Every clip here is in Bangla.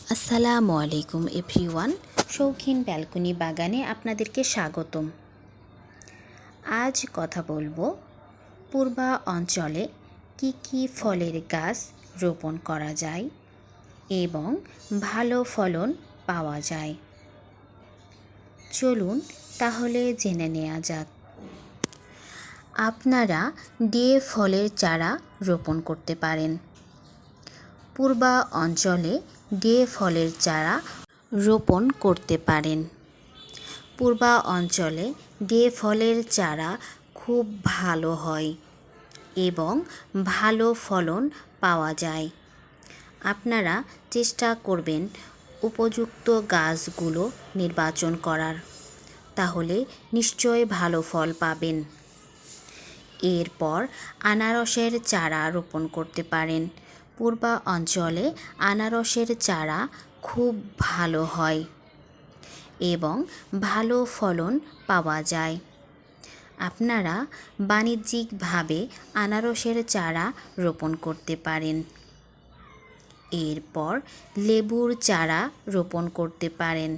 আসসালামু আলাইকুম এভরিওয়ান, শৌখিন ব্যালকনি বাগানে আপনাদেরকে স্বাগতম। আজ কথা বলবো পূর্বা অঞ্চলে কি কি ফলের গাছ রোপণ করা যায় এবং ভালো ফলন পাওয়া যায়। চলুন তাহলে জেনে নেওয়া যাক। আপনারা ডে ফলের চারা রোপণ করতে পারেন। পূর্বা অঞ্চলে ডে ফলের চারা রোপণ করতে পারেন। পূর্বা অঞ্চলে ডে ফলের চারা খুব ভালো হয় এবং ভালো ফলন পাওয়া যায়। আপনারা চেষ্টা করবেন উপযুক্ত গাছগুলো নির্বাচন করার, তাহলে নিশ্চয় ভালো ফল পাবেন। এরপর আনারসের চারা রোপণ করতে পারেন। পূর্বা অঞ্চলে আনারসের চারা খুব ভালো হয় এবং ভালো ফলন পাওয়া যায়। আপনারা বাণিজ্যিকভাবে আনারসের চারা রোপণ করতে পারেন। এরপর লেবুর চারা রোপণ করতে পারেন।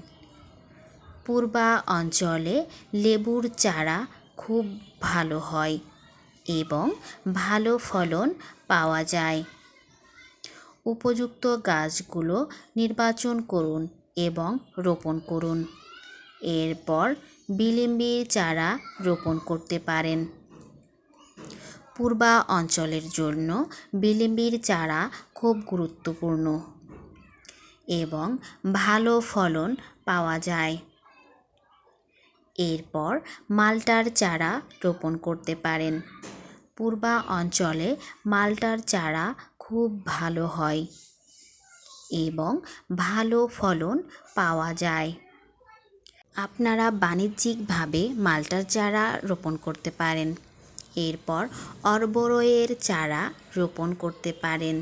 পূর্বা অঞ্চলে লেবুর চারা খুব ভালো হয় এবং ভালো ফলন পাওয়া যায়। উপযুক্ত গাছগুলো নির্বাচন করুন এবং রোপণ করুন। এরপর বিলিম্বির চারা রোপণ করতে পারেন। পূর্বা অঞ্চলের জন্য বিলিম্বির চারা খুব গুরুত্বপূর্ণ এবং ভালো ফলন পাওয়া যায়। এরপর মাল্টার চারা রোপণ করতে পারেন। পূর্বা অঞ্চলে মাল্টার চারা খুব ভালো হয় এবং ভালো ফলন পাওয়া যায়। আপনারা বাণিজ্যিকভাবে মাল্টার চারা রোপণ করতে পারেন। এরপর অরবরয়ের চারা রোপণ করতে পারেন।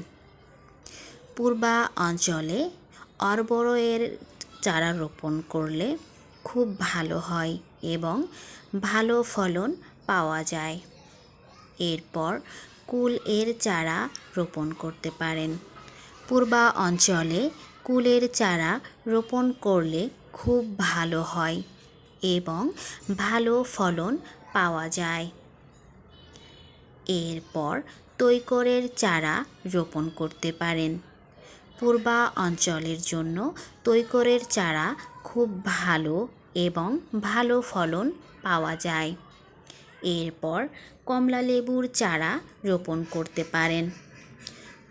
পূর্বা অঞ্চলে অরবরয়ের চারা রোপণ করলে খুব ভালো হয় এবং ভালো ফলন পাওয়া যায়। এরপর কুল-এর চারা রোপণ করতে পারেন। পূর্বা অঞ্চলে কুলের চারা রোপণ করলে খুব ভালো হয় এবং ভালো ফলন পাওয়া যায়। এরপর তৈকরের চারা রোপণ করতে পারেন। পূর্বা অঞ্চলের জন্য তৈকরের চারা খুব ভালো এবং ভালো ফলন পাওয়া যায়। এরপর কমলালেবুর চারা রোপণ করতে পারেন।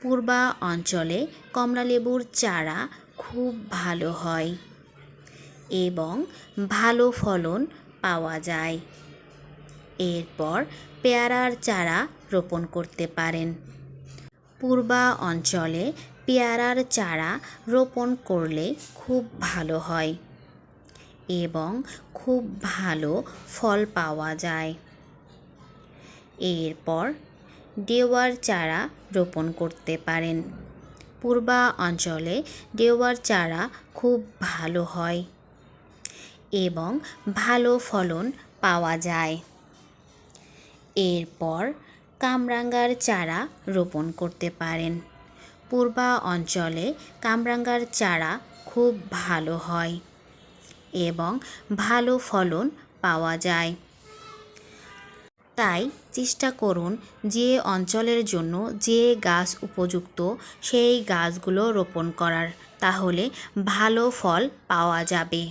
পূর্বা অঞ্চলে কমলালেবুর চারা খুব ভালো হয় এবং ভালো ফলন পাওয়া যায়। এরপর পেয়ারার চারা রোপণ করতে পারেন। পূর্বা অঞ্চলে পেয়ারার চারা রোপণ করলে খুব ভালো হয় এবং খুব ভালো ফল পাওয়া যায়। এরপর ডেওয়ার চারা রোপণ করতে পারেন। পূর্বা অঞ্চলে ডেওয়ার চারা খুব ভালো হয় এবং ভালো ফলন পাওয়া যায়। এরপর কামরাঙ্গার চারা রোপণ করতে পারেন। পূর্বা অঞ্চলে কামরাঙ্গার চারা খুব ভালো হয় এবং ভালো ফলন পাওয়া যায়। তাই চেষ্টা করুন যে অঞ্চলের জন্য যে গাছ উপযুক্ত সেই গাছগুলো রোপণ করার, তাহলে ভালো ফল পাওয়া যাবে।